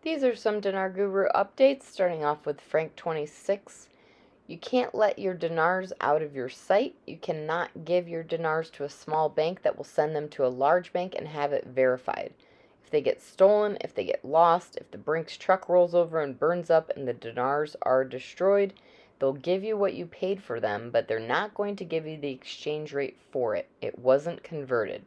These are some Dinar Guru updates, starting off with Frank 26. You can't let your dinars out of your sight. You cannot give your dinars to a small bank that will send them to a large bank and have it verified. If they get stolen, if they get lost, if the Brinks truck rolls over and burns up and the dinars are destroyed, they'll give you what you paid for them, but they're not going to give you the exchange rate for it. It wasn't converted.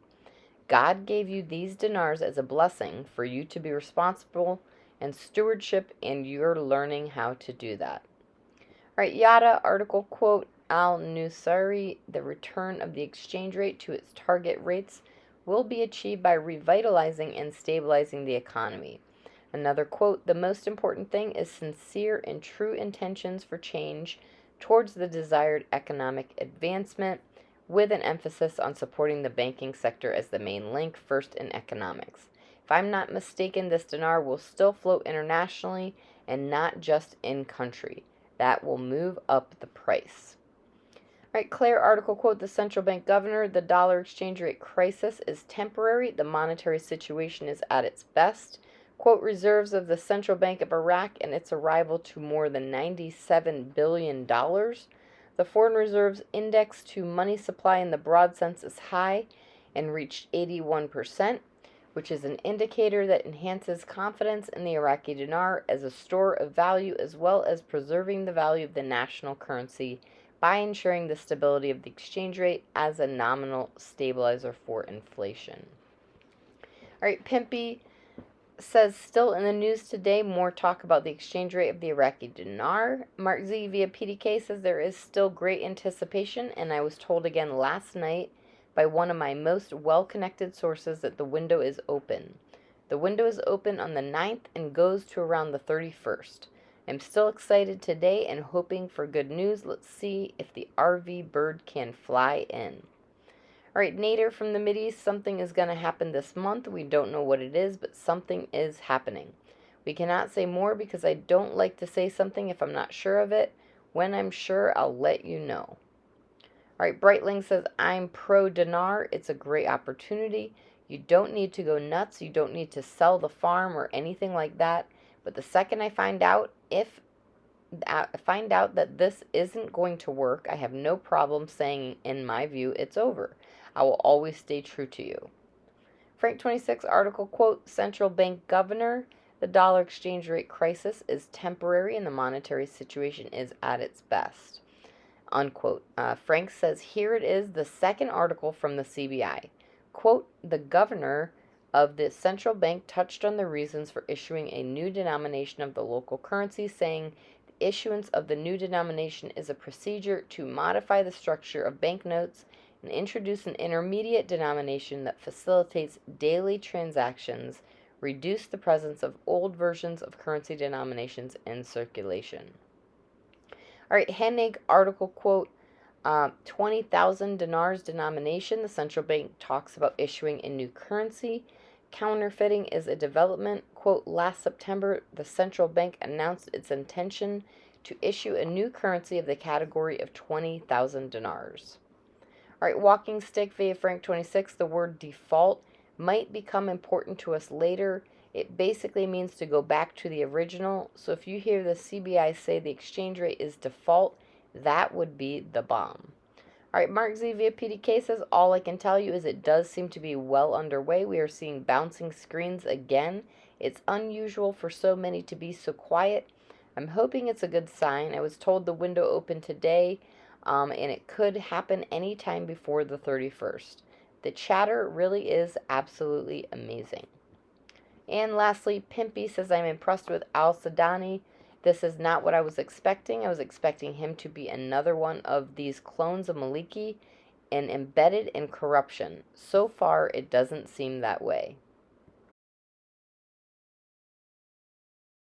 God gave you these dinars as a blessing for you to be responsible and stewardship, and you're learning how to do that. All right, Yada article quote, Al-Nusayri, the return of the exchange rate to its target rates will be achieved by revitalizing and stabilizing the economy. Another quote, the most important thing is sincere and true intentions for change towards the desired economic advancement, with an emphasis on supporting the banking sector as the main link, first in economics. If I'm not mistaken, this dinar will still float internationally and not just in country. That will move up the price. All right, Claire article quote, the central bank governor, the dollar exchange rate crisis is temporary. The monetary situation is at its best. Quote, reserves of the Central Bank of Iraq and its arrival to more than $97 billion. The foreign reserves index to money supply in the broad sense is high and reached 81%, which is an indicator that enhances confidence in the Iraqi dinar as a store of value, as well as preserving the value of the national currency by ensuring the stability of the exchange rate as a nominal stabilizer for inflation. All right, Pimpy says, still in the news today, more talk about the exchange rate of the Iraqi dinar. Mark Z via PDK says there is still great anticipation, and I was told again last night by one of my most well-connected sources that the window is open. The window is open on the 9th and goes to around the 31st. I'm still excited today and hoping for good news. Let's see if the RV bird can fly in. All right, Nader from the Mideast, something is going to happen this month. We don't know what it is, but something is happening. We cannot say more because I don't like to say something if I'm not sure of it. When I'm sure, I'll let you know. All right, Brightling says, I'm pro dinar. It's a great opportunity. You don't need to go nuts. You don't need to sell the farm or anything like that. But the second I find out that this isn't going to work, I have no problem saying, in my view, it's over. I will always stay true to you. Frank 26 article quote, central bank governor, the dollar exchange rate crisis is temporary and the monetary situation is at its best. Unquote. Frank says, here it is, the second article from the CBI. Quote, the governor of the central bank touched on the reasons for issuing a new denomination of the local currency, saying the issuance of the new denomination is a procedure to modify the structure of banknotes and introduce an intermediate denomination that facilitates daily transactions, reduce the presence of old versions of currency denominations in circulation. All right, Hennig article quote, 20,000 dinars denomination. The central bank talks about issuing a new currency. Counterfeiting is a development. Quote, last September, the central bank announced its intention to issue a new currency of the category of 20,000 dinars. All right, Walking Stick via Frank 26, the word default might become important to us later. It basically means to go back to the original. So if you hear the CBI say the exchange rate is default, that would be the bomb. All right, Mark Z via PDK says, all I can tell you is it does seem to be well underway. We are seeing bouncing screens again. It's unusual for so many to be so quiet. I'm hoping it's a good sign. I was told the window opened today, and it could happen anytime before the 31st. The chatter really is absolutely amazing. And lastly, Pimpy says, I'm impressed with Al-Sadani. This is not what I was expecting. I was expecting him to be another one of these clones of Maliki and embedded in corruption. So far, it doesn't seem that way.